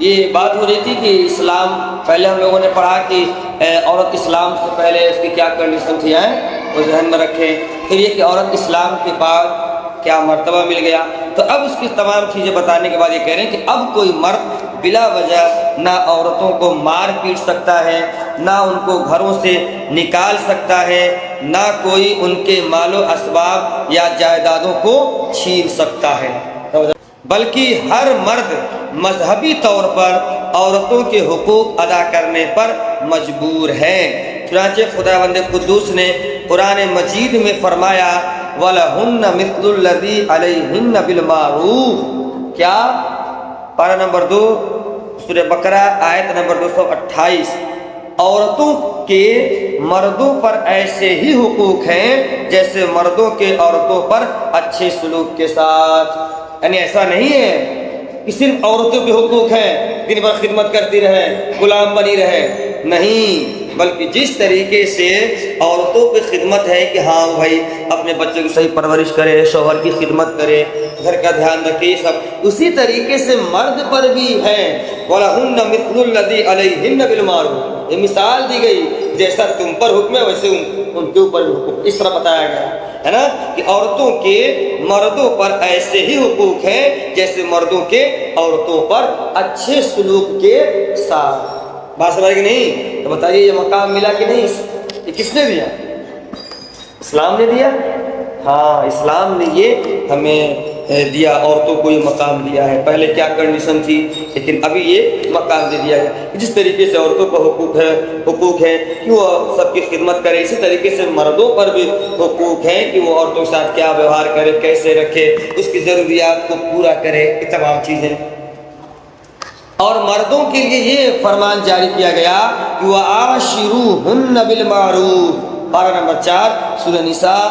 یہ بات ہو رہی تھی کہ اسلام، پہلے ہم لوگوں نے پڑھا کہ عورت اسلام سے پہلے اس کی کیا کنڈیشن تھی، وہ ذہن میں رکھیں. پھر یہ کہ عورت اسلام کے بعد کیا مرتبہ مل گیا. تو اب اس کی تمام چیزیں بتانے کے بعد یہ کہہ رہے ہیں کہ اب کوئی مرد بلا وجہ نہ عورتوں کو مار پیٹ سکتا ہے، نہ ان کو گھروں سے نکال سکتا ہے، نہ کوئی ان کے مال و اسباب یا جائیدادوں کو چھین سکتا ہے، بلکہ ہر مرد مذہبی طور پر عورتوں کے حقوق ادا کرنے پر مجبور ہے. چنانچہ خداوند قدوس نے قرآن مجید میں فرمایا وَلَهُنَّ مِثْلُ الَّذِي عَلَيْهِنَّ بِالْمَعْرُوفِ. کیا؟ پارہ نمبر 2 سورہ بقرہ آیت نمبر 228. عورتوں کے مردوں پر ایسے ہی حقوق ہیں جیسے مردوں کے عورتوں پر اچھے سلوک کے ساتھ. یعنی ایسا نہیں ہے کہ صرف عورتوں کے حقوق ہیں، دن بھر خدمت کرتی رہے، غلام بنی رہے. نہیں، بلکہ جس طریقے سے عورتوں پہ خدمت ہے کہ ہاں بھائی اپنے بچے کی صحیح پرورش کرے، شوہر کی خدمت کرے، گھر کا دھیان رکھے، سب اسی طریقے سے مرد پر بھی ہے. وَلَهُنَّ مِثْلُ الَّذِي عَلَيْهِنَّ بِالْمَعْرُوفِ. یہ مثال دی گئی، جیسا تم پر حکم ہے ویسے ان کے اوپر بھی حکم، اس طرح بتایا گیا ہے نا کہ عورتوں کے مردوں پر ایسے ہی حقوق ہیں جیسے مردوں کے عورتوں پر اچھے سلوک کے ساتھ. بات سمجھ کہ نہیں؟ تو بتائیے یہ مقام ملا کہ نہیں؟ یہ کس نے دیا؟ اسلام نے دیا. ہاں، اسلام نے یہ ہمیں دیا، عورتوں کو یہ مقام دیا ہے. پہلے کیا کنڈیشن تھی، لیکن ابھی یہ مقام دے دیا ہے. جس طریقے سے عورتوں کو حقوق ہے کہ وہ سب کی خدمت کرے، اسی طریقے سے مردوں پر بھی حقوق ہے کہ وہ عورتوں کے ساتھ کیا ویوہار کرے، کیسے رکھے، اس کی ضروریات کو پورا کرے، یہ تمام چیزیں. اور مردوں کے لیے یہ فرمان جاری کیا گیا کہ وَعَاشِرُوهُنَّ بِالْمَعْرُوفِ. پارہ نمبر 4 سورہ نساء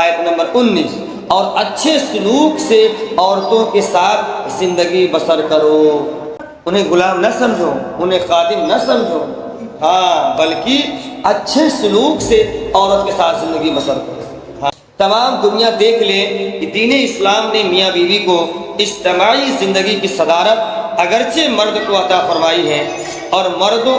آیت نمبر 19. اور اچھے سلوک سے عورتوں کے ساتھ زندگی بسر کرو. انہیں غلام نہ سمجھو، انہیں خادم نہ سمجھو، ہاں بلکہ اچھے سلوک سے عورت کے ساتھ زندگی بسر کرو. تمام دنیا دیکھ لے کہ دین اسلام نے میاں بیوی کو اجتماعی زندگی کی صدارت اگرچہ مرد کو عطا فرمائی ہے، اور مردوں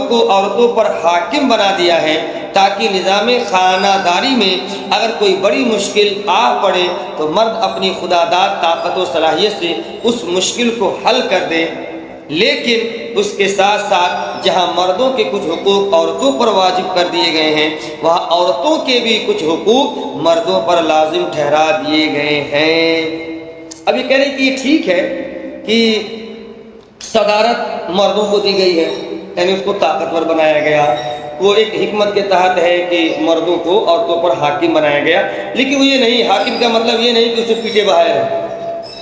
کو عورتوں پر حاکم بنا دیا ہے، تاکہ نظام خانہ داری میں اگر کوئی بڑی مشکل آ پڑے تو مرد اپنی خداداد طاقت و صلاحیت سے اس مشکل کو حل کر دے. لیکن اس کے ساتھ ساتھ جہاں مردوں کے کچھ حقوق عورتوں پر واجب کر دیے گئے ہیں، وہاں عورتوں کے بھی کچھ حقوق مردوں پر لازم ٹھہرا دیے گئے ہیں. اب یہ کہہ رہے ہیں کہ یہ ٹھیک ہے کہ صدارت مردوں کو دی گئی ہے، یعنی اس کو طاقتور بنایا گیا، وہ ایک حکمت کے تحت ہے کہ مردوں کو عورتوں پر حاکم بنایا گیا. لیکن وہ یہ نہیں، حاکم کا مطلب یہ نہیں کہ اسے پیٹے باہر ہے.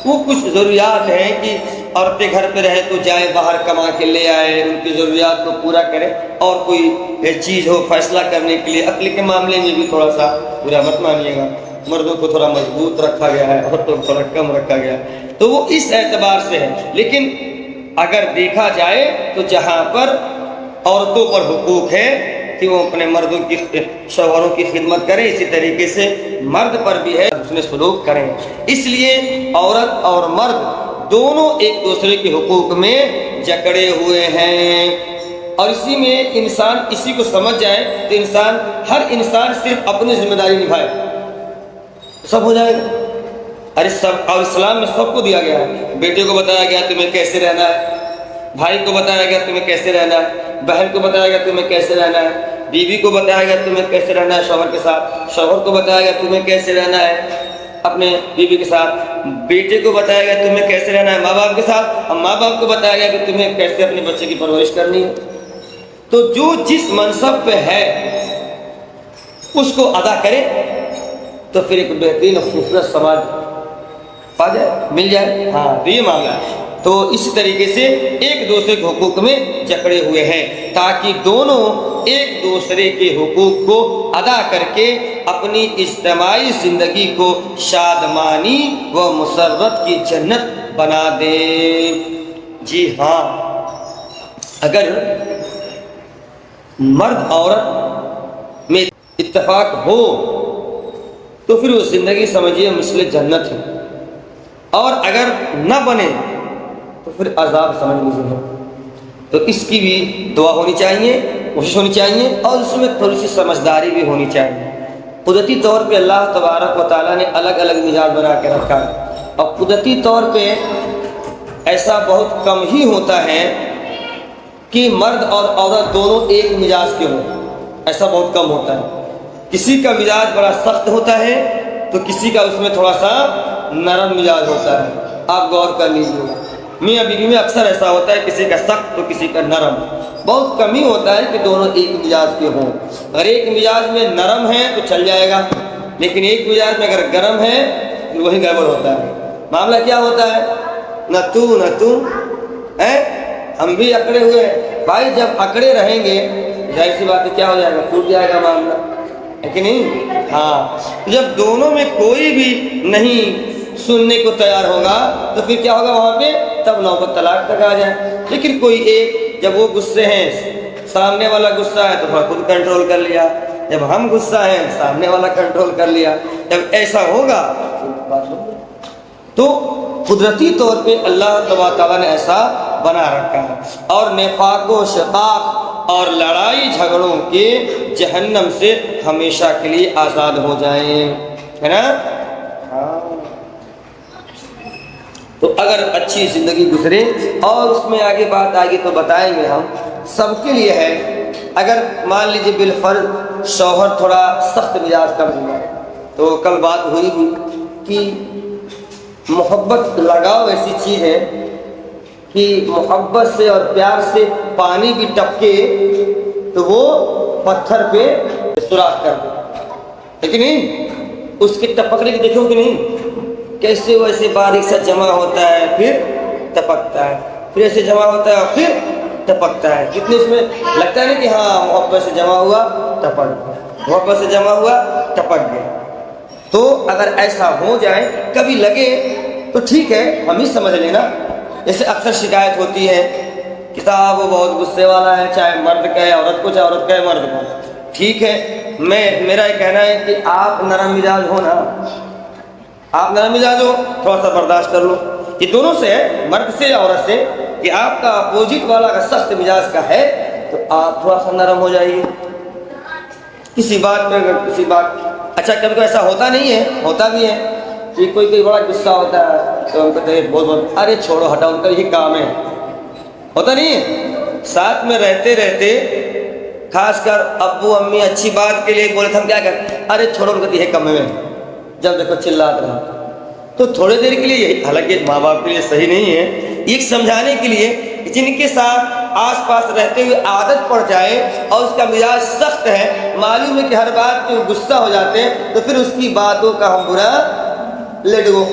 وہ کچھ ضروریات ہیں کہ عورتیں گھر پہ رہے تو جائے باہر کما کے لے آئے، ان کی ضروریات کو پورا کرے. اور کوئی چیز ہو فیصلہ کرنے کے لیے عقل کے معاملے میں بھی تھوڑا سا برا مت مانیے گا، مردوں کو تھوڑا مضبوط رکھا گیا ہے، عورتوں کو تھوڑا کم رکھا گیا ہے. تو وہ اس اعتبار سے ہے. لیکن اگر دیکھا جائے تو جہاں پر عورتوں پر حقوق ہے کہ وہ اپنے مردوں کی شوہروں کی خدمت کریں، اسی طریقے سے مرد پر بھی ہے اس نے سلوک کریں. اس لیے عورت اور مرد دونوں ایک دوسرے کے حقوق میں جکڑے ہوئے ہیں. اور اسی میں انسان اسی کو سمجھ جائے تو ہر انسان صرف اپنی ذمہ داری نبھائے سب ہو جائے گا. ارے سب، اور اسلام میں سب کو دیا گیا ہے. بیٹے کو بتایا گیا تمہیں کیسے رہنا ہے، بھائی کو بتایا گیا تمہیں کیسے رہنا ہے، بہن کو بتایا گیا تمہیں کیسے رہنا ہے، بیوی کو بتایا گیا تمہیں کیسے رہنا ہے شوہر کے ساتھ، شوہر کو بتایا گیا تمہیں کیسے رہنا ہے اپنے بیوی کے ساتھ، بیٹے کو بتایا گیا تمہیں کیسے رہنا ہے ماں باپ کے ساتھ، اور ماں باپ کو بتایا گیا کہ تمہیں کیسے اپنے بچے کی پرورش کرنی ہے. تو جو جس منصب پہ ہے اس کو ادا کرے تو پھر ایک بہترین اور خوبصورت سماج پا جائے، مل جائے. ہاں، تو یہ معاملہ ہے. تو اسی طریقے سے ایک دوسرے کے حقوق میں جکڑے ہوئے ہیں تاکہ دونوں ایک دوسرے کے حقوق کو ادا کر کے اپنی اجتماعی زندگی کو شادمانی و مسرت کی جنت بنا دیں. جی ہاں، اگر مرد عورت میں اتفاق ہو تو پھر وہ زندگی سمجھیے مثل جنت ہے، اور اگر نہ بنے تو پھر عذاب سمجھ لیجیے. تو اس کی بھی دعا ہونی چاہیے، کوشش ہونی چاہیے، اور اس میں تھوڑی سی سمجھداری بھی ہونی چاہیے. قدرتی طور پہ اللہ تبارک و تعالیٰ نے الگ الگ مزاج بنا کے رکھا ہے، اور قدرتی طور پہ ایسا بہت کم ہی ہوتا ہے کہ مرد اور عورت دونوں ایک مزاج کے ہوں. ایسا بہت کم ہوتا ہے. کسی کا مزاج بڑا سخت ہوتا ہے تو کسی کا اس میں تھوڑا سا نرم مزاج ہوتا ہے. آپ غور کر لیجیے، میاں بیوی میں اکثر ایسا ہوتا ہے، کسی کا سخت تو کسی کا نرم. بہت کم ہی ہوتا ہے کہ دونوں ایک مزاج کے ہوں. اگر ایک مزاج میں نرم ہے تو چل جائے گا، لیکن ایک مزاج میں اگر گرم ہے تو وہی گڑبڑ ہوتا ہے. معاملہ کیا ہوتا ہے؟ نہ تو ہم بھی اکڑے ہوئے ہیں بھائی. جب اکڑے رہیں گے ظاہر سی بات ہے کیا ہو جائے گا؟ ٹوٹ جائے گا معاملہ، ہے کہ نہیں؟ ہاں. جب دونوں میں کوئی بھی نہیں سننے کو تیار ہوگا تو پھر کیا ہوگا وہاں پہ؟ تب نوبت طلاق تک آ جائے. لیکن کوئی ایک، جب وہ غصے ہیں، سامنے والا غصہ ہے تو تھوڑا خود کنٹرول کر لیا، جب ہم غصہ ہیں سامنے والا کنٹرول کر لیا. جب ایسا ہوگا تو قدرتی طور پہ اللہ تبارک تعالیٰ نے ایسا بنا رکھا ہے. اور نفاق و شقاق اور لڑائی جھگڑوں کے جہنم سے ہمیشہ کے لیے آزاد ہو جائیں، ہے نا؟ تو اگر اچھی زندگی گزرے، اور اس میں آگے بات آگے تو بتائیں گے ہم، سب کے لیے ہے. اگر مان لیجیے بالفرض شوہر تھوڑا سخت مزاج کر دیا، تو کل بات ہوئی کہ محبت لگاؤ ایسی چیز ہے کہ محبت سے اور پیار سے پانی بھی ٹپکے تو وہ پتھر پہ سوراخ کر دے، لیکن نہیں اس کے ٹپکنے کی دیکھو کہ نہیں کیسے ویسے باریک سا جمع ہوتا ہے پھر ٹپکتا ہے، پھر ایسے جمع ہوتا ہے اور پھر ٹپکتا ہے. کتنے اس میں لگتا ہے نا کہ ہاں محبت سے جمع ہوا ٹپک گیا، محبت سے جمع ہوا ٹپک گیا. تو اگر ایسا ہو جائے کبھی لگے تو ٹھیک ہے، ہم ہی سمجھ لینا. جیسے اکثر شکایت ہوتی ہے کہ صاحب وہ بہت غصے والا ہے، چاہے مرد کا ہے عورت کو، چاہے عورت کا ہے مرد کو. ٹھیک ہے، میرا یہ کہنا ہے کہ آپ نرم مزاج ہو نا، آپ نرم مزاج ہو، تھوڑا سا برداشت کر لو. یہ دونوں سے ہے، مرد سے یا عورت سے، کہ آپ کا اپوزٹ والا اگر سخت مزاج کا ہے تو آپ تھوڑا سا نرم ہو جائیے کسی بات پہ. اگر کسی بات اچھا کبھی کوئی ایسا ہوتا نہیں ہے، ہوتا بھی ہے کہ کوئی بڑا غصہ ہوتا ہے تو ہم کہتے ہیں بہت ارے چھوڑو ہٹاؤ، ان کا یہی کام ہے. ہوتا نہیں ہے؟ ساتھ میں رہتے رہتے خاص کر ابو امی اچھی بات کے لیے بولے تو ہم کیا کرتے؟ ارے چھوڑو، ان کا یہ کم ہے. جب دیکھو چلاتے رہا تو تھوڑے دیر کے لیے، حالانکہ ماں باپ کے لیے صحیح نہیں ہے، ایک سمجھانے کے لیے جن کے ساتھ آس پاس رہتے ہوئے عادت پڑ جائے اور اس کا مزاج سخت ہے، معلوم ہے کہ ہر بات پہ غصہ ہو جاتے ہیں، تو پھر اس کی باتوں کا ہم برا لیٹ گو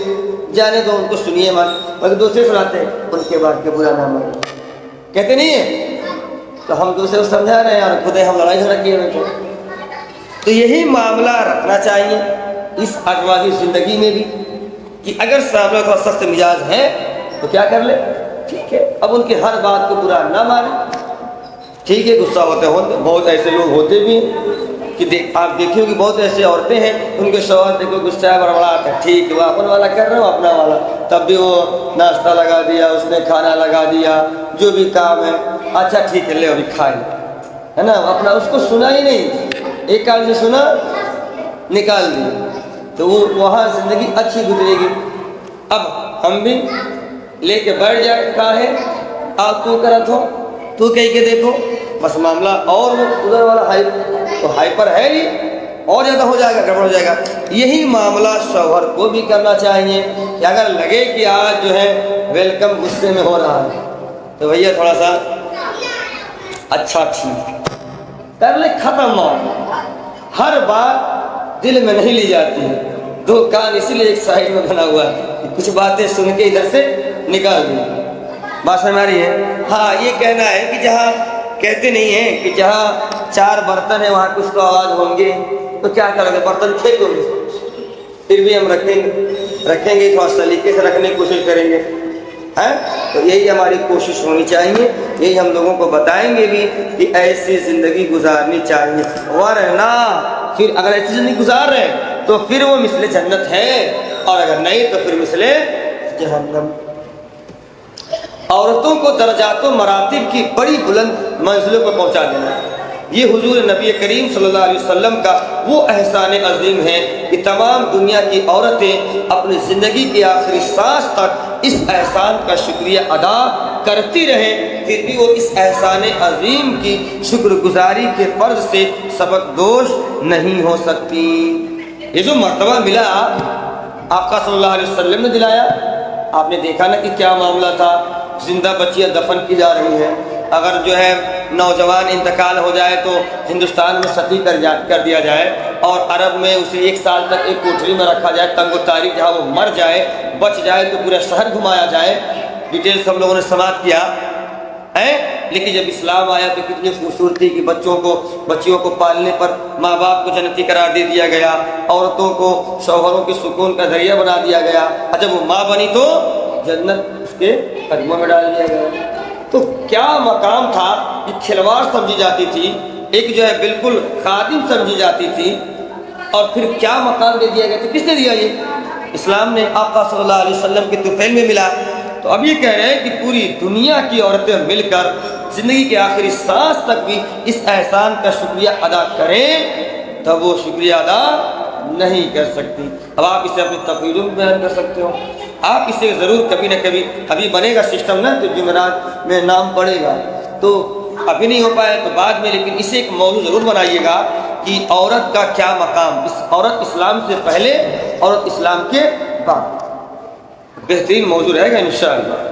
جانے دو، ان کو سنیے مت. مگر دوسرے سناتے ہیں ان کے بات کے برا نہ مانو، کہتے نہیں ہے. تو ہم دوسرے کو سمجھا رہے ہیں اور خود ہم لڑائی جھگڑا کیے ہوئے. تو یہی معاملہ رکھنا چاہیے اس ازواجی زندگی میں بھی، کہ اگر سامنے کا سخت مزاج ہے تو کیا کر لے؟ ٹھیک ہے، اب ان کی ہر بات کو برا نہ مانے. ٹھیک ہے، غصہ ہوتے بہت ایسے لوگ ہوتے بھی ہیں کہ آپ دیکھیں کہ بہت ایسے عورتیں ہیں ان کے شوہر دیکھو غصہ ہے بڑبڑاتا ہے، ٹھیک ہے وہ اپنا والا کر رہے ہو اپنا والا، تب بھی وہ ناشتہ لگا دیا، اس نے کھانا لگا دیا، جو بھی کام ہے اچھا ٹھیک ہے لے ابھی کھائے، ہے نا، اپنا اس کو سنا ہی نہیں، ایک کان سے سنا نکال دیا، تو وہ وہاں زندگی اچھی گزرے گی. اب ہم بھی لے کے بیٹھ جائے کہاں ہے آپ تو کرت ہو، تو کہہ کے دیکھو بس معاملہ، اور وہ ادھر والا تو ہائپر ہے ہی، اور زیادہ ہو جائے گا، گڑبڑ ہو جائے گا. یہی معاملہ شوہر کو بھی کرنا چاہیے کہ اگر لگے کہ آج جو ہے ویلکم غصے میں ہو رہا ہے تو بھیا تھوڑا سا اچھا ٹھیک کر لے، ختم ہو. ہر بات دل میں نہیں لی جاتی ہے، دو کان اسی لیے ایک سائڈ میں بنا ہوا ہے کہ کچھ باتیں سن کے ادھر سے نکال دیں. بات سمجھ آ رہی ہے؟ ہاں یہ کہنا ہے کہ جہاں کہتے نہیں ہیں کہ جہاں 4 برتن ہیں وہاں کچھ تو آواز ہوں گے، تو کیا کرو گے؟ برتن پھینکو گے، پھر بھی ہم رکھیں گے تھوڑا سلیقے سے رکھنے کی کوشش کریں گے. تو یہی ہماری کوشش ہونی چاہیے، یہی ہم لوگوں کو بتائیں گے بھی کہ ایسی زندگی گزارنی چاہیے، ورنہ پھر اگر ایسی زندگی گزار رہے ہیں تو پھر وہ مثل جنت ہے، اور اگر نہیں تو پھر مثل جہنم. عورتوں کو درجات و مراتب کی بڑی بلند منزلوں پر پہنچا دینا۔ یہ حضور نبی کریم صلی اللہ علیہ وسلم کا وہ احسان عظیم ہے کہ تمام دنیا کی عورتیں اپنی زندگی کی آخری سانس تک اس احسان کا شکریہ ادا کرتی رہیں، پھر بھی وہ اس احسان عظیم کی شکر گزاری کے فرض سے سبق دوش نہیں ہو سکتی۔ یہ جو مرتبہ ملا آقا صلی اللہ علیہ وسلم نے دلایا، آپ نے دیکھا نا کہ کیا معاملہ تھا، زندہ بچیاں دفن کی جا رہی ہیں، اگر جو ہے نوجوان انتقال ہو جائے تو ہندوستان میں ستی کر دیا جائے، اور عرب میں اسے 1 سال تک ایک کوٹری میں رکھا جائے تنگ و تاریک، جہاں وہ مر جائے، بچ جائے تو پورا شہر گھمایا جائے۔ ڈیٹیل سب لوگوں نے سماعت کیا ہے، لیکن جب اسلام آیا تو کتنی خوبصورتی کہ بچیوں کو پالنے پر ماں باپ کو جنتی قرار دے دیا گیا، عورتوں کو شوہروں کے سکون کا ذریعہ بنا دیا گیا، اور جب وہ ماں بنی تو جنت اس کے قدموں میں ڈال دیا گیا۔ تو کیا مقام تھا، یہ کھلواڑ سمجھی جاتی تھی، ایک جو ہے بالکل خادم سمجھی جاتی تھی، اور پھر کیا مقام دے دیا گیا تھا، کس نے دیا؟ یہ اسلام نے آقا صلی اللہ علیہ وسلم کے طفیل میں ملا۔ تو اب یہ کہہ رہے ہیں کہ پوری دنیا کی عورتیں مل کر زندگی کے آخری سانس تک بھی اس احسان کا شکریہ ادا کریں، تب وہ شکریہ ادا نہیں کر سکتی۔ اب آپ اسے اپنی تقریروں میں بیان کر سکتے ہو، آپ اسے ضرور کبھی نہ کبھی، ابھی بنے گا سسٹم نا تو جمعرات میں نام پڑے گا، تو ابھی نہیں ہو پائے تو بعد میں، لیکن اسے ایک موضوع ضرور بنائیے گا کہ عورت کا کیا مقام، عورت اسلام سے پہلے، عورت اسلام کے بعد، بہترین موضوع رہے گا انشاءاللہ۔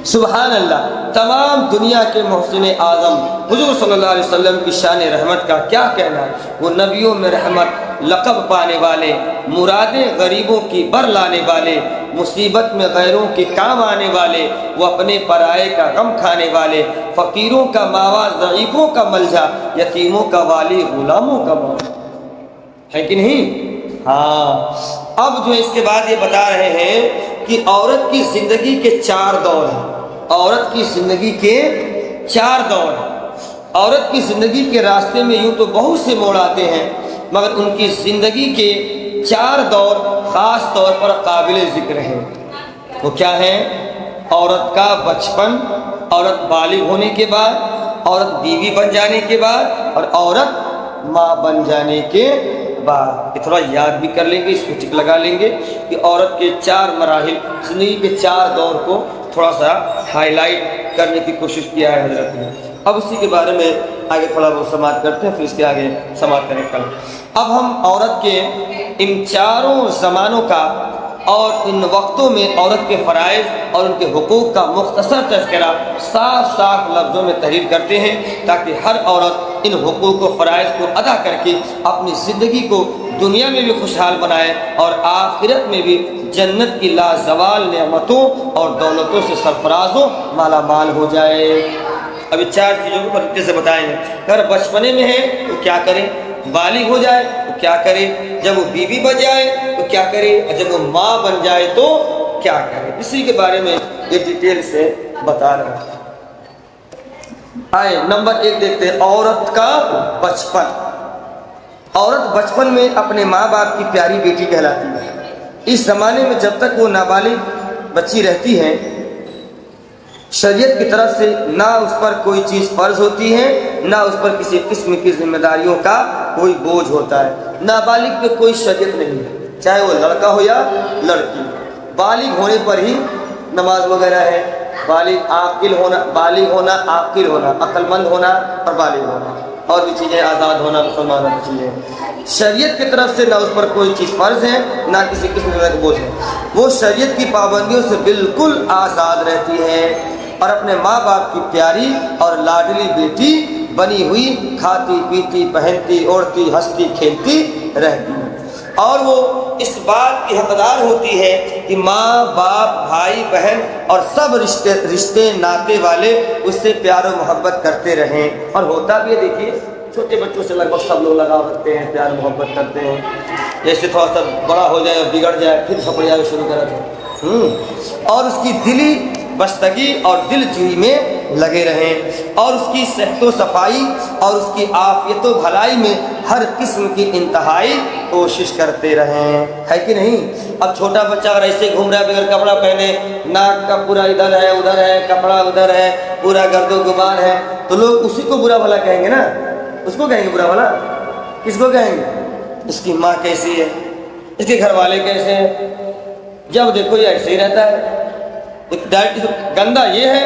سبحان اللہ، تمام دنیا کے محسن اعظم حضور صلی اللہ علیہ وسلم کی شان رحمت کا کیا کہنا، وہ نبیوں میں رحمت، لقب پانے والے، مرادیں غریبوں کی بر لانے والے، مصیبت میں غیروں کے کام آنے والے، وہ اپنے پرائے کا غم کھانے والے، فقیروں کا ماوا، ضعیفوں کا ملجا، یتیموں کا والی، غلاموں کا مولا، ہے کہ نہیں؟ ہاں، اب جو اس کے بعد یہ بتا رہے ہیں کہ عورت کی زندگی کے 4 دور ہیں، عورت کی زندگی کے 4 دور ہیں۔ عورت کی زندگی کے راستے میں یوں تو بہت سے موڑ آتے ہیں، مگر ان کی زندگی کے 4 دور خاص طور پر قابل ذکر ہیں۔ وہ کیا ہیں؟ عورت کا بچپن، عورت بالغ ہونے کے بعد، عورت بیوی بن جانے کے بعد، اور عورت ماں بن جانے کے بعد۔ یہ تھوڑا یاد بھی کر لیں گے، اس کو ٹک لگا لیں گے کہ عورت کے 4 مراحل، زندگی کے 4 دور کو تھوڑا سا ہائی لائٹ کرنے کی کوشش کیا ہے حضرت نے۔ اب اسی کے بارے میں آگے تھوڑا وہ سماعت کرتے ہیں، پھر اس کے آگے سماعت کریں کل۔ اب ہم عورت کے ان 4 زمانوں کا اور ان وقتوں میں عورت کے فرائض اور ان کے حقوق کا مختصر تذکرہ صاف صاف لفظوں میں تحریر کرتے ہیں، تاکہ ہر عورت ان حقوق و فرائض کو ادا کر کے اپنی زندگی کو دنیا میں بھی خوشحال بنائے اور آخرت میں بھی جنت کی لازوال نعمتوں اور دولتوں سے سرفراز و مالا مال ہو جائے۔ ابھی 4 چیزوں کو طریقے سے بتائیں گے۔ اگر بچپنے میں ہے تو کیا کریں، بالغ ہو جائے تو کیا کرے، جب وہ بیوی بن جائے تو کیا کرے، اور جب وہ ماں بن جائے تو کیا کرے، اسی کے بارے میں یہ ڈیٹیل سے بتا رہا ہوں۔ آئے نمبر 1 دیکھتے ہیں، عورت کا بچپن۔ عورت بچپن میں اپنے ماں باپ کی پیاری بیٹی کہلاتی ہے۔ اس زمانے میں جب تک وہ نابالغ بچی رہتی ہے، شریعت کی طرف سے نہ اس پر کوئی چیز فرض ہوتی ہے، نہ اس پر کسی قسم کی ذمہ داریوں کا کوئی بوجھ ہوتا ہے۔ نابالغ پہ کوئی شریعت نہیں ہے، چاہے وہ لڑکا ہو یا لڑکی۔ بالغ ہونے پر ہی نماز وغیرہ ہے، بالغ ہونا، عاقل ہونا، عقل مند ہونا اور بالغ ہونا، اور بھی چیزیں، آزاد ہونا، مسلمان ہونا چیزیں۔ شریعت کی طرف سے نہ اس پر کوئی چیز فرض ہے، نہ کسی قسم کا بوجھ ہے۔ وہ شریعت کی پابندیوں سے بالکل آزاد رہتی ہے اور اپنے ماں باپ کی پیاری اور لاڈلی بیٹی بنی ہوئی کھاتی پیتی پہنتی اوڑھتی ہنستی کھیلتی رہتی ہے، اور وہ اس بات کی حقدار ہوتی ہے کہ ماں باپ بھائی بہن اور سب رشتے ناطے والے اس سے پیار و محبت کرتے رہیں، اور ہوتا بھی ہے۔ دیکھیے چھوٹے بچوں سے لگ بھگ سب لوگ لگاؤ رکھتے ہیں، پیار محبت کرتے ہیں، جیسے تھوڑا سا بڑا ہو جائے اور بگڑ جائے پھر تھپڑیاں شروع کر دیں، اور اس کی دلی بستگی اور دل جوئی میں لگے رہیں اور اس کی صحت و صفائی اور اس کی عافیت و بھلائی میں ہر قسم کی انتہائی کوشش کرتے رہیں، ہے کہ نہیں؟ اب چھوٹا بچہ اگر ایسے گھوم رہا ہے بغیر کپڑا پہنے، ناک کا پورا ادھر ہے ادھر ہے، کپڑا ادھر ہے، پورا گرد و غبار ہے، تو لوگ اسی کو برا بھلا کہیں گے نا، اس کو کہیں گے برا بھلا، کس کو کہیں گے؟ اس کی ماں کیسی ہے، اس کے گھر والے کیسے ہیں، جب دیکھو یہ ایسے ہی رہتا ہے، گندا یہ ہے،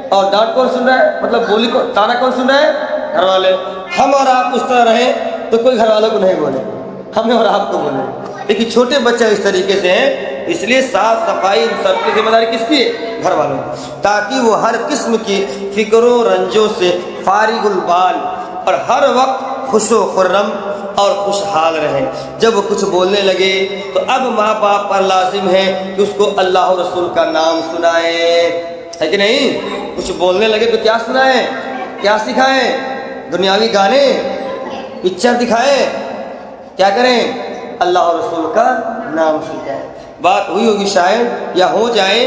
اور ڈانٹ کون سن رہا ہے، مطلب بولی کو تانا کون سن رہا ہے؟ گھر والے۔ ہم اور آپ اس طرح رہیں تو کوئی گھر والوں کو نہیں بولے، ہمیں اور آپ کو بولے، لیکن چھوٹے بچے اس طریقے سے ہیں، اس لیے صاف صفائی ان سب کی ذمہ داری کس کی ہے؟ گھر والوں کی، تاکہ وہ ہر قسم کی فکر و رنجوں سے فارغ البال اور ہر وقت خوش و خرم اور خوشحال رہے۔ جب وہ کچھ بولنے لگے تو اب ماں باپ پر لازم ہے کہ اس کو اللہ و رسول کا نام سنائیں، ہے کہ نہیں؟ کچھ بولنے لگے تو کیا سنائیں، کیا سکھائیں؟ دنیاوی گانے، پکچر دکھائیں؟ کیا کریں؟ اللہ و رسول کا نام سکھائیں۔ بات ہوئی ہوگی شاید یا ہو جائے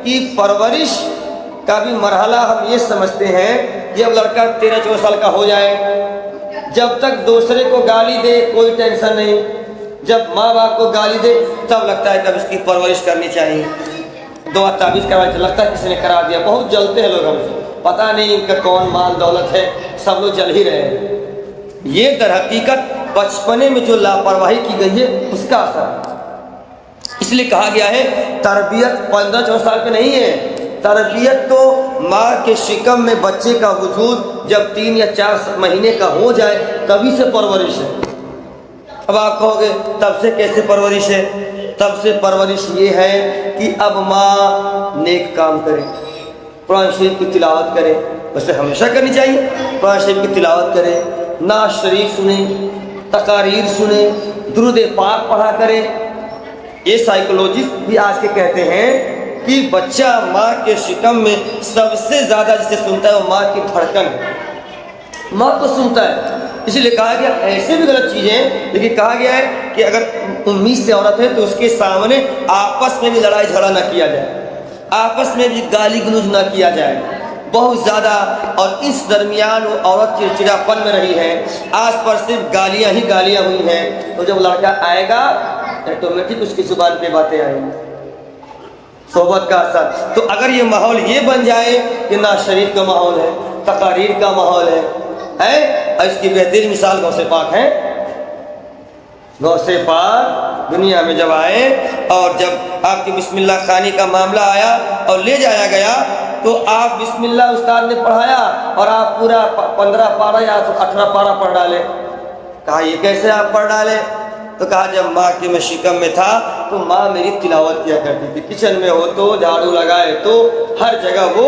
کہ پرورش کا بھی مرحلہ ہم یہ سمجھتے ہیں کہ اب لڑکا 13-14 سال کا ہو جائے، جب تک دوسرے کو گالی دے کوئی ٹینشن نہیں، جب ماں باپ کو گالی دے تب لگتا ہے کہ اب اس کی پرورش کرنی چاہیے، دعا تعویذ کروانا لگتا ہے کسی نے کرا دیا، بہت جلتے ہیں لوگ ہم سے، پتہ نہیں ان کا کون مال دولت ہے، سب لوگ جل ہی رہے ہیں۔ یہ در حقیقت بچپنے میں جو لاپرواہی کی گئی ہے اس کا اثر ہے۔ اس لیے کہا گیا ہے تربیت 15-14 سال پہ نہیں ہے، تربیت تو ماں کے شکم میں بچے کا وجود جب 3 یا 4 مہینے کا ہو جائے تبھی سے پرورش ہے۔ اب آپ کہو گے تب سے کیسے پرورش ہے؟ تب سے پرورش یہ ہے کہ اب ماں نیک کام کرے، قرآن شریف کی تلاوت کرے، ویسے ہمیشہ کرنی چاہیے، قرآن شریف کی تلاوت کرے، نعت شریف سنیں، تقاریر سنیں، درود پاک پڑھا کرے۔ یہ سائیکولوجسٹ بھی آج کے کہتے ہیں کہ بچہ ماں کے شکم میں سب سے زیادہ جسے سنتا ہے وہ ماں کی دھڑکن ہے، ماں کو سنتا ہے۔ اسی لیے کہا گیا ایسے بھی غلط چیزیں ہیں، لیکن کہا گیا ہے کہ اگر امید سے عورت ہے تو اس کے سامنے آپس میں بھی لڑائی جھگڑا نہ کیا جائے، آپس میں بھی گالی گلوج نہ کیا جائے بہت زیادہ، اور اس درمیان وہ عورت چڑچڑاپن میں رہی ہے، آس پر صرف گالیاں ہی گالیاں ہوئی ہیں، تو جب لڑکا آئے گا آٹومیٹک اس کی زبان پہ باتیں آئیں گی، صحبت کا اثر۔ تو اگر یہ ماحول یہ بن جائے کہ نعت شریف کا ماحول ہے، تقاریر کا ماحول ہے، اور اس کی بہترین مثال غوث پاک ہے۔ غوث پاک دنیا میں جب آئے اور جب آپ کی بسم اللہ خوانی کا معاملہ آیا اور لے جایا گیا تو آپ بسم اللہ استاد نے پڑھایا اور آپ پورا 15 پارہ یا 18 پارہ پڑھ ڈالے۔ کہا یہ کیسے آپ پڑھ ڈالے؟ تو کہا جب ماں کے میں شکم میں تھا تو ماں میری تلاوت کیا کرتی تھی، کچن میں ہو تو جھاڑو لگائے تو ہر جگہ وہ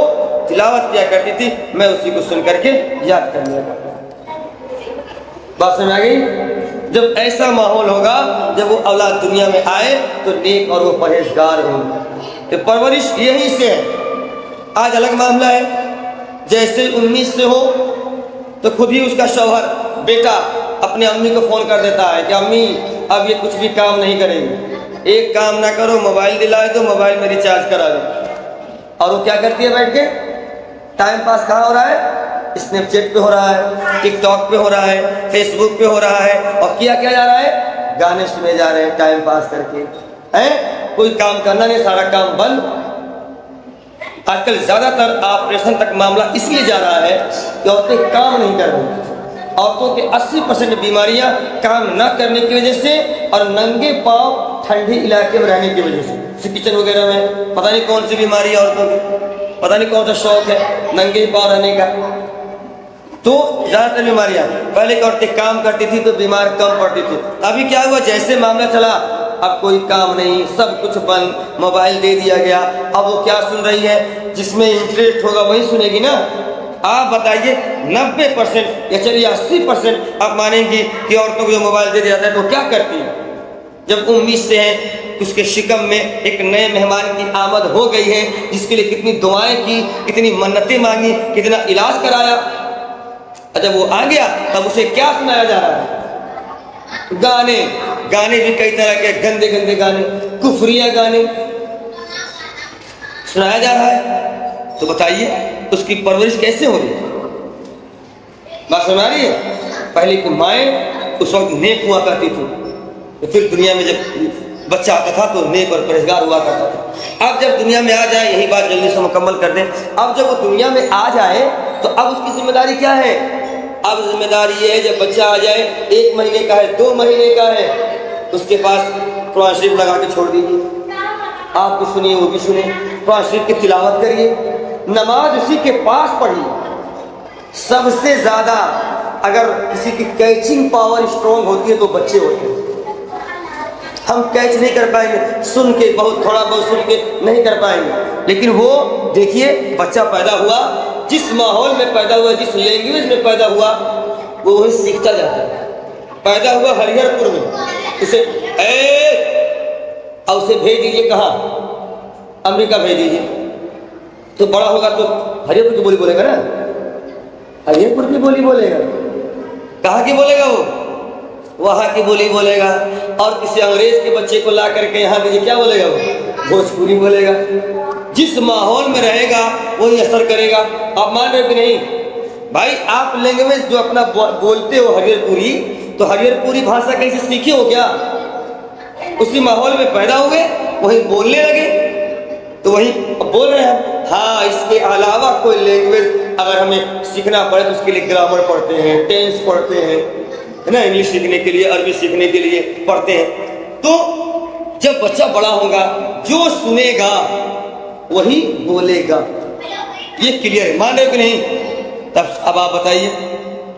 تلاوت کیا کرتی تھی، میں اسی کو سن کر کے یاد کر لیا کرتا تھا۔ بات سمجھ آ گئی؟ جب ایسا ماحول ہوگا، جب وہ اولاد دنیا میں آئے تو نیک اور وہ پرہیزگار ہوگا۔ کہ پرورش یہی سے ہے۔ آج الگ معاملہ ہے، جیسے 19 سے ہو تو خود ہی اس کا شوہر بیٹا اپنے امی کو فون کر دیتا ہے کہ امی اب یہ کچھ بھی کام نہیں کرے گی، ایک کام نہ کرو، موبائل دلائے تو موبائل میں ریچارج کرا دو، اور وہ کیا کرتی ہے بیٹھ کے؟ ٹائم پاس کہاں ہو رہا ہے؟ اسنیپ چیٹ پہ ہو رہا ہے، ٹک ٹاک پہ ہو رہا ہے، فیس بک پہ ہو رہا ہے، اور کیا جا رہا ہے؟ گانے سنے جا رہے ہیں ٹائم پاس کر کے، کوئی کام کرنا نہیں، سارا کام بند۔ آج کل زیادہ تر آپریشن تک معاملہ اس لیے جا رہا ہے کہ عورتیں کام نہیں کر رہی، عورتوں کے 80% بیماریاں کام نہ کرنے کی وجہ سے اور ننگے پاؤں ٹھنڈے علاقے میں رہنے کی وجہ سے، کچن وغیرہ میں پتہ نہیں کون سی بیماری ہے عورتوں کی، پتہ نہیں کون سا شوق ہے ننگے پاؤں رہنے کا، تو زیادہ تر بیماریاں۔ پہلے کی عورتیں کام کرتی تھی تو بیمار کم پڑتی تھی، ابھی کیا ہوا جیسے معاملہ چلا اب کوئی کام نہیں، سب کچھ بند، موبائل دے دیا گیا، اب وہ کیا سن رہی ہے؟ جس میں انٹرسٹ ہوگا وہی سنے گی نا۔ آپ بتائیے 90% یا چلیے 80% آپ مانیں گی کہ عورتوں کو جو موبائل دے دیا جاتا ہے تو کیا کرتی ہے؟ جب امید سے ہے اس کے شکم میں ایک نئے مہمان کی آمد ہو گئی ہے، جس کے لیے کتنی دعائیں کی، کتنی منتیں مانگی، کتنا علاج کرایا، جب وہ آ گیا تب اسے کیا سنایا جا رہا ہے؟ گانے بھی کئی طرح کے گندے گندے گانے، کفریہ گانے سنایا جا رہا ہے۔ تو بتائیے اس کی پرورش کیسے ہو رہی ہے؟ بات سمجھ آ رہی ہے؟ پہلے کی مائیں اس وقت نیک ہوا کرتی تھی، تو پھر دنیا میں جب بچہ آتا تھا تو نیک اور پرہیزگار ہوا کرتا تھا۔ اب جب دنیا میں آ جائے، یہی بات جلدی سے مکمل کر دیں، اب جب وہ دنیا میں آ جائے تو اب اس کی ذمہ داری کیا ہے؟ اب ذمہ داری یہ ہے جب بچہ آ جائے 1 مہینے کا ہے، 2 مہینے کا ہے، اس کے پاس قرآن شریف لگا کے چھوڑ دیجیے، آپ بھی سنیے وہ بھی سنیں، قرآن شریف کی تلاوت کریے، نماز اسی کے پاس پڑھیے۔ سب سے زیادہ اگر کسی کی کیچنگ پاور اسٹرانگ ہوتی ہے تو بچے ہوتے ہیں۔ ہم کیچ نہیں کر پائیں گے، سن کے بہت تھوڑا بہت سن کے نہیں کر پائیں گے، لیکن وہ دیکھیے بچہ پیدا ہوا، جس ماحول میں پیدا ہوا، جس لینگویج میں پیدا ہوا، وہ وہی سیکھتا جاتا ہے۔ پیدا ہوا ہریہر پور میں، اسے اور اسے بھیج دیجیے کہاں؟ امریکہ بھیج دیجیے، تو بڑا ہوگا تو ہریہر پور کی بولی بولے گا نا، ہریہر پور کی بولی بولے گا۔ کہاں کی بولے گا وہ؟ وہاں کی بولی بولے گا۔ اور کسی انگریز کے بچے کو لا کر کے یہاں دیجیے، کیا بولے گا وہ؟ بھوجپوری بولے گا۔ جس ماحول میں رہے گا وہی اثر کرے گا۔ آپ مان رہے کہ نہیں؟ بھائی آپ لینگویج جو اپنا بولتے ہو ہریہر پوری، تو ہریہر پوری بھاشا کہیں سے سیکھے ہو کیا؟ اسی ماحول میں پیدا ہوئے، وہی بولنے لگے تو وہی بول رہے ہیں۔ ہاں اس کے علاوہ کوئی لینگویج اگر ہمیں سیکھنا پڑے تو اس کے لیے گرامر پڑھتے ہیں، ٹینس پڑھتے ہیں نا، انگلش سیکھنے کے لیے، عربی سیکھنے کے لیے پڑھتے ہیں۔ تو جب بچہ بڑا ہوگا جو سنے گا وہی بولے گا، یہ کلیئر ہے، مان رہے ہو کہ نہیں؟ تب اب آپ بتائیے،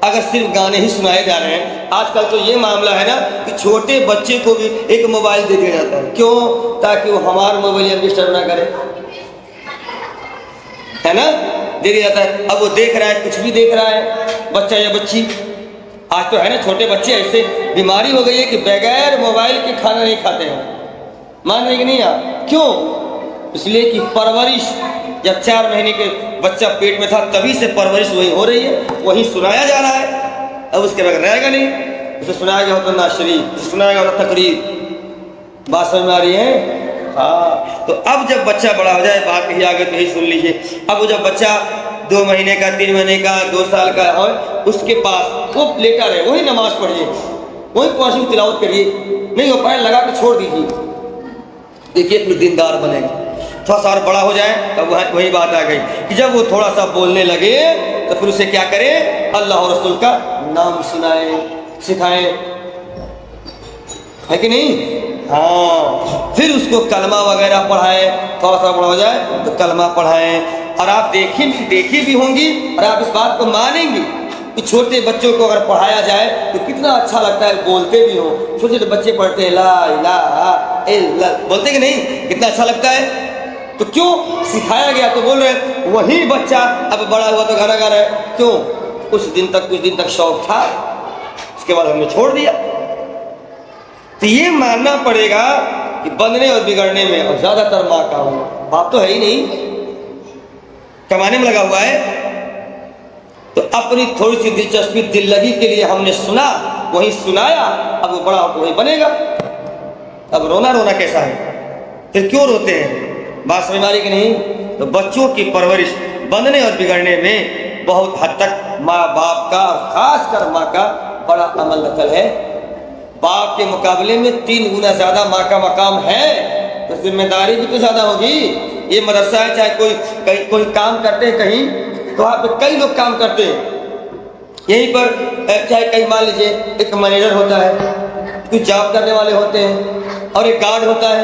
اگر صرف گانے ہی سنائے جا رہے ہیں، آج کل تو یہ معاملہ ہے نا کہ چھوٹے بچے کو بھی ایک موبائل دے دیا جاتا ہے، کیوں؟ تاکہ وہ ہمارا موبائل ڈسٹرب نہ کرے، ہے نا، دے دیا جاتا ہے۔ اب وہ دیکھ رہا ہے، کچھ بھی دیکھ رہا ہے بچہ یا بچی۔ آج تو ہے نا چھوٹے بچے ایسے بیماری ہو گئی ہے کہ بغیر موبائل کے کھانا نہیں کھاتے ہیں، مان رہے کہ نہیں آپ؟ کیوں؟ اس لیے کہ پرورش جب 4 مہینے کے بچہ پیٹ میں تھا تبھی سے پرورش وہی ہو رہی ہے، وہی سنایا جا رہا ہے، اب اس کے بغیر رہے گا نہیں۔ اسے سنایا گیا ہوتا نعت شریف، اسے سنایا گیا ہوتا تقریر، بات سمجھ میں آ رہی ہے؟ ہاں۔ تو اب جب بچہ بڑا ہو جائے، بات کہی آگے تو یہی سن لیجیے، اب وہ جب بچہ 2 مہینے کا، 3 مہینے کا، 2 سال کا ہو، اس کے پاس وہ لیٹا رہے، وہی نماز پڑھیے، وہی قرآن شریف تلاوت کریے، نہیں وہ پیر لگا کے چھوڑ دیجیے، دیکھیے پھر دیندار بنے گا۔ تھوڑا سا اور بڑا ہو جائے تب وہی بات آ گئی کہ جب وہ تھوڑا سا بولنے لگے تو پھر اسے کیا کرے؟ اللہ اور رسول کا نام سنائیں، سکھائیں، ہے کہ نہیں؟ ہاں، پھر اس کو کلمہ وغیرہ پڑھائیں، تھوڑا سا بڑا ہو جائے تو کلمہ پڑھائیں۔ اور آپ دیکھی بھی ہوں گی اور آپ اس بات کو مانیں گی کہ چھوٹے بچوں کو اگر پڑھایا جائے تو کتنا اچھا لگتا ہے، بولتے بھی ہوں، چھوٹے چھوٹے بچے پڑھتے ہیں لا الہ الا اللہ، بولتے کہ نہیں؟ کتنا اچھا لگتا ہے۔ تو کیوں؟ سکھایا گیا تو بول رہے ہیں۔ وہی بچہ اب بڑا ہوا تو گانا گا رہا ہے، کیوں؟ کچھ دن تک شوق تھا، اس کے بعد ہم نے چھوڑ دیا۔ تو یہ ماننا پڑے گا کہ بننے اور بگڑنے میں اور زیادہ تر ماں کا ہوں، باپ تو ہے ہی نہیں، کمانے میں لگا ہوا ہے۔ تو اپنی تھوڑی سی دلچسپی، دل لگی کے لیے ہم نے سنا، وہی سنایا، اب وہ بڑا ہو وہی بنے گا۔ اب رونا کیسا ہے؟ پھر کیوں روتے ہیں؟ بات سمجھ آ رہی کہ نہیں؟ تو بچوں کی پرورش بننے اور بگڑنے میں بہت حد تک ماں باپ کا، خاص کر ماں کا بڑا عمل دخل ہے۔ باپ کے مقابلے میں 3 گنا زیادہ ماں کا مقام ہے، تو ذمہ داری بھی تو زیادہ ہوگی۔ یہ مدرسہ ہے، چاہے کوئی کام کرتے ہیں کہیں تو وہاں پہ کئی لوگ کام کرتے ہیں، یہیں پر چاہے کہیں مان لیجیے ایک مینیجر ہوتا ہے، کچھ جاب کرنے والے ہوتے ہیں اور ایک گارڈ ہوتا ہے،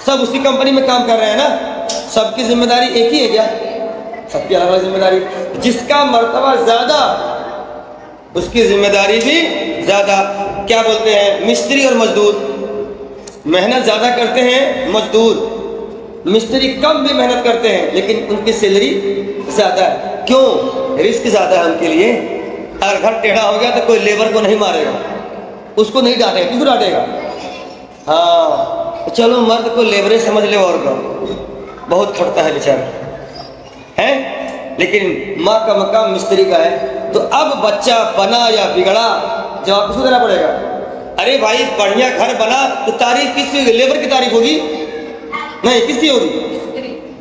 سب اسی کمپنی میں کام کر رہے ہیں نا، سب کی ذمہ داری ایک ہی ہے کیا؟ سب کی الگ الگ ذمہ داری، جس کا مرتبہ زیادہ اس کی ذمہ داری بھی زیادہ۔ کیا بولتے ہیں؟ مستری اور مزدور، محنت زیادہ کرتے ہیں مزدور، مستری کم بھی محنت کرتے ہیں لیکن ان کی سیلری زیادہ ہے، کیوں؟ رسک زیادہ ہے ان کے لیے۔ اگر گھر ٹیڑھا ہو گیا تو کوئی لیبر کو نہیں مارے گا، اس کو نہیں ڈانٹے گا، کس کو ڈانٹے گا؟ ہاں، چلو مرد کو لیبرے سمجھ لے، اور کا بہت کھٹتا ہے بیچارہ ہے، لیکن ماں کا مقام مستری کا ہے۔ تو اب بچہ بنا یا بگڑا جواب کس کو دینا پڑے گا؟ ارے بھائی بڑھیا گھر بنا تو تعریف کس کی؟ لیبر کی تعریف ہوگی؟ نہیں، کس کی ہوگی؟